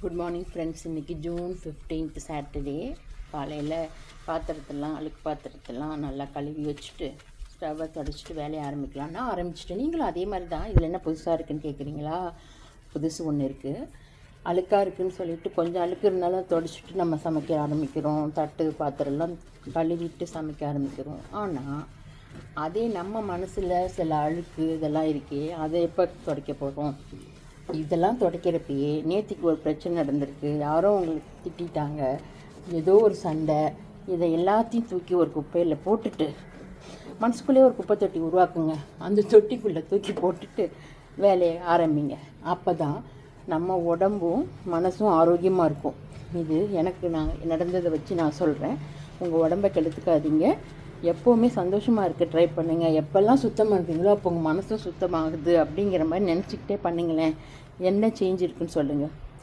Good morning friends. இன்றைக்கி June 15th Saturday. காலையில் அழுக்கு பாத்திரத்தெல்லாம் நல்லா கழுவி வச்சுட்டு ஸ்டவ்வை தொடச்சிட்டு வேலையை ஆரம்பிக்கலாம்னா ஆரம்பிச்சுட்டு, நீங்களும் அதே மாதிரி தான். இதில் என்ன புதுசாக இருக்குதுன்னு கேட்குறீங்களா? புதுசு ஒன்று இருக்குது. அழுக்காக இருக்குதுன்னு சொல்லிவிட்டு கொஞ்சம் அழுக்கு இருந்தாலும் தொடச்சிட்டு நம்ம சமைக்க ஆரம்பிக்கிறோம். தட்டு பாத்திரம்லாம் கழுவிட்டு சமைக்க ஆரம்பிக்கிறோம். ஆனால் அதே நம்ம மனசில் சில அழுக்கு இதெல்லாம் இருக்கே, அதை எப்போ துடைக்க போகிறோம்? இதெல்லாம் துடைக்கிறப்பயே நேற்றுக்கு ஒரு பிரச்சனை நடந்திருக்கு. யாரோ உங்களுக்கு திட்டாங்க, ஏதோ ஒரு சண்டை. இதை எல்லாத்தையும் தூக்கி ஒரு குப்பையில் போட்டுட்டு மனசுக்குள்ளேயே ஒரு குப்பை தொட்டி உருவாக்குங்க. அந்த தொட்டிக்குள்ளே தூக்கி போட்டுட்டு வேலையை ஆரம்பிங்க. அப்போ தான் நம்ம உடம்பும் மனசும் ஆரோக்கியமாக இருக்கும். இது எனக்கு நடந்ததை வச்சு நான் சொல்கிறேன். உங்கள் உடம்பை கெடுத்துக்காதீங்க. எப்போவுமே சந்தோஷமாக இருக்க ட்ரை பண்ணுங்கள். எப்போல்லாம் சுத்தமாக இருக்கீங்களோ அப்போ உங்கள் மனசும் சுத்தமாகுது அப்படிங்கிற மாதிரி நினச்சிக்கிட்டே பண்ணுங்களேன். என்ன சேஞ்ச் இருக்குன்னு சொல்லுங்கள்.